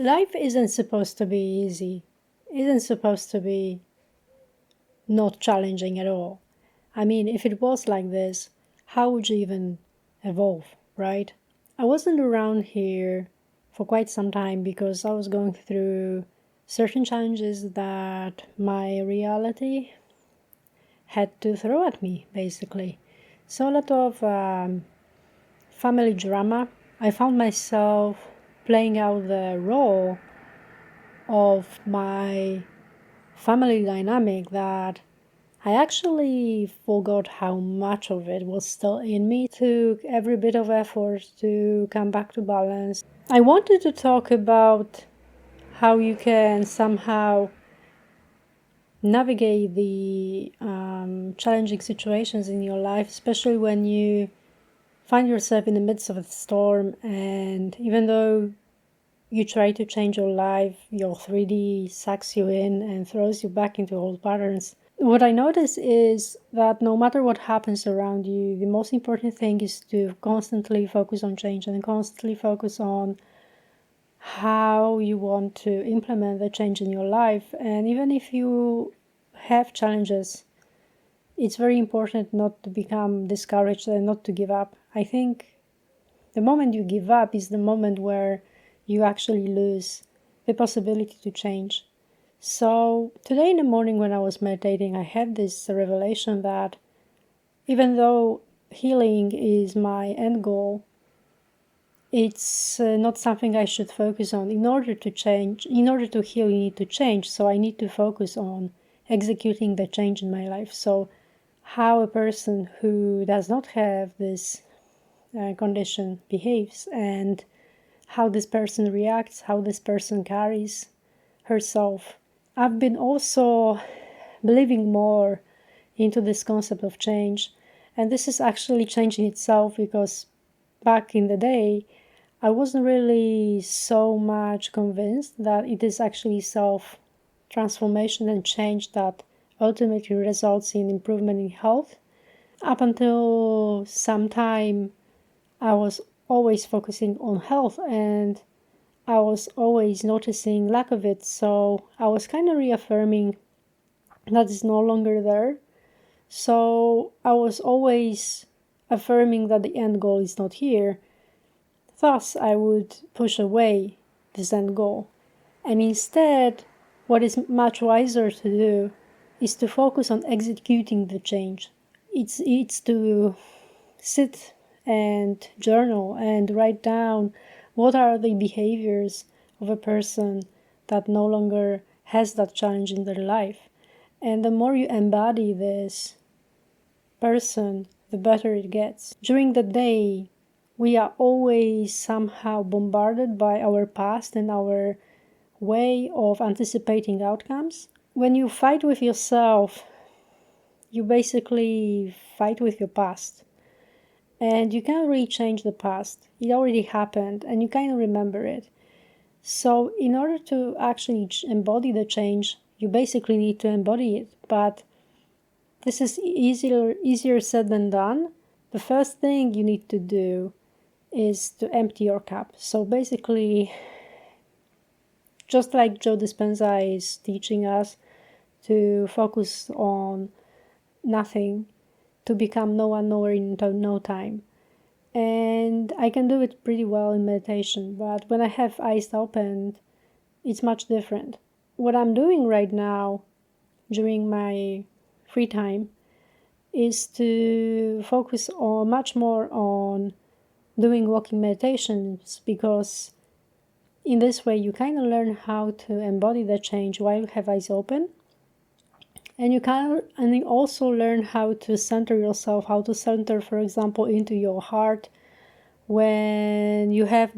Life isn't supposed to be easy, isn't supposed to be not challenging at all. I mean, if it was like this, how would you even evolve, right? I wasn't around here for quite some time because I was going through certain challenges that my reality had to throw at me, basically. So, a lot of family drama. I found myself playing out the role of my family dynamic that I actually forgot how much of it was still in me. It took every bit of effort to come back to balance. I wanted to talk about how you can somehow navigate the challenging situations in your life, especially when you find yourself in the midst of a storm, and even though you try to change your life, your 3D sucks you in and throws you back into old patterns. What I notice is that no matter what happens around you, the most important thing is to constantly focus on change and constantly focus on how you want to implement the change in your life. And even if you have challenges, it's very important not to become discouraged and not to give up. I think the moment you give up is the moment where you actually lose the possibility to change. So today in the morning when I was meditating, I had this revelation that even though healing is my end goal, it's not something I should focus on. In order to change, in order to heal, you need to change. So I need to focus on executing the change in my life. So how a person who does not have this condition behaves and how this person reacts, how this person carries herself. I've been also believing more into this concept of change, and this is actually changing itself because back in the day, I wasn't really so much convinced that it is actually self-transformation and change that ultimately results in improvement in health. Up until some time, I was always focusing on health and I was always noticing lack of it. So I was kind of reaffirming that it's no longer there. So I was always affirming that the end goal is not here. Thus, I would push away this end goal. And instead, what is much wiser to do is to focus on executing the change. It's to sit and journal and write down what are the behaviors of a person that no longer has that challenge in their life. And the more you embody this person, the better it gets. During the day, we are always somehow bombarded by our past and our way of anticipating outcomes. When you fight with yourself, you basically fight with your past. And you can't really change the past. It already happened and you kind of remember it. So in order to actually embody the change, you basically need to embody it. But this is easier said than done. The first thing you need to do is to empty your cup. So basically, just like drjoedispenza is teaching us to focus on nothing, to become no one nowhere in no time. And I can do it pretty well in meditation, but when I have eyes opened, it's much different. What I'm doing right now during my free time is to focus on much more on doing walking meditations, because in this way you kind of learn how to embody the change while you have eyes open. And you also learn how to center yourself, how to center, for example, into your heart when you have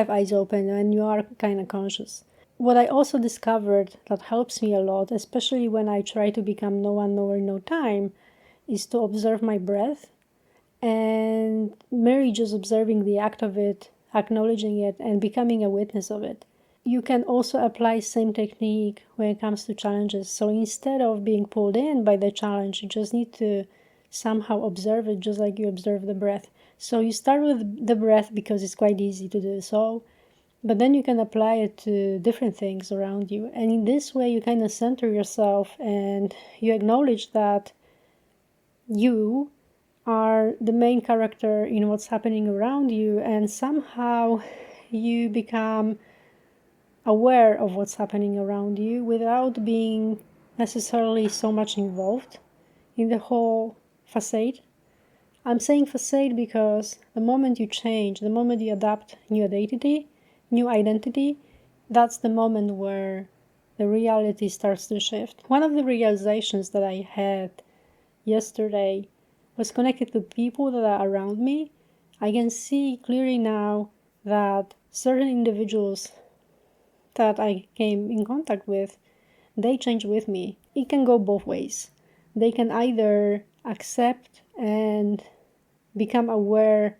eyes open and you are kind of conscious. What I also discovered that helps me a lot, especially when I try to become no one, nowhere, no time, is to observe my breath and merely just observing the act of it, acknowledging it, and becoming a witness of it. You can also apply same technique when it comes to challenges. So instead of being pulled in by the challenge, you just need to somehow observe it, just like you observe the breath. So you start with the breath because it's quite easy to do so. But then you can apply it to different things around you. And in this way, you kind of center yourself and you acknowledge that you are the main character in what's happening around you, and somehow you become aware of what's happening around you without being necessarily so much involved in the whole facade. I'm saying facade because the moment you change, the moment you adopt new identity, that's the moment where the reality starts to shift. One of the realizations that I had yesterday was connected to people that are around me. I can see clearly now that certain individuals that I came in contact with, they change with me. It can go both ways. They can either accept and become aware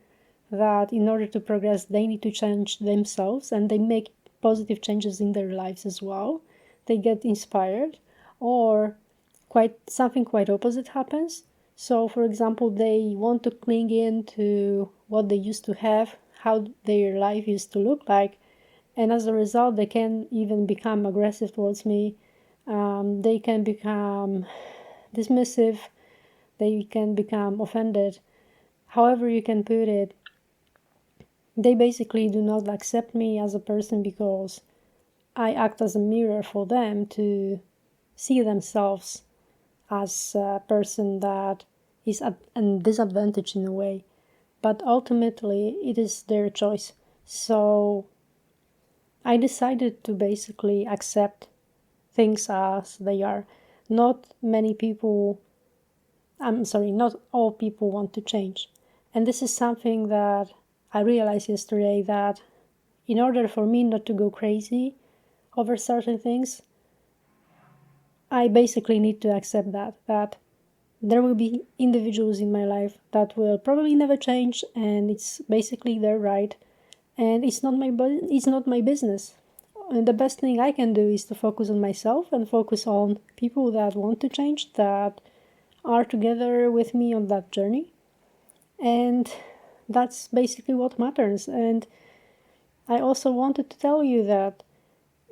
that in order to progress, they need to change themselves, and they make positive changes in their lives as well. They get inspired, or something quite opposite happens. So, for example, they want to cling in to what they used to have, how their life used to look like, and as a result, they can even become aggressive towards me. They can become dismissive. They can become offended. However you can put it, they basically do not accept me as a person because I act as a mirror for them to see themselves as a person that is at a disadvantage in a way. But ultimately, it is their choice. So I decided to basically accept things as they are. Not all people want to change. And this is something that I realized yesterday, that in order for me not to go crazy over certain things, I basically need to accept that there will be individuals in my life that will probably never change, and it's basically their right, and it's not my business. And the best thing I can do is to focus on myself and focus on people that want to change, that are together with me on that journey. And that's basically what matters. And I also wanted to tell you that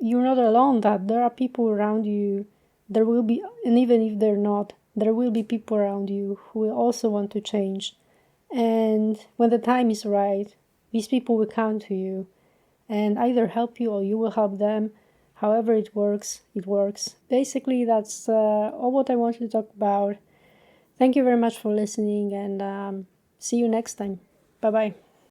you're not alone, that there are people around you. There will be, and even if they're not, there will be people around you who will also want to change. And when the time is right, these people will come to you and either help you or you will help them. However it works, it works. Basically, that's all what I wanted to talk about. Thank you very much for listening, and see you next time. Bye-bye.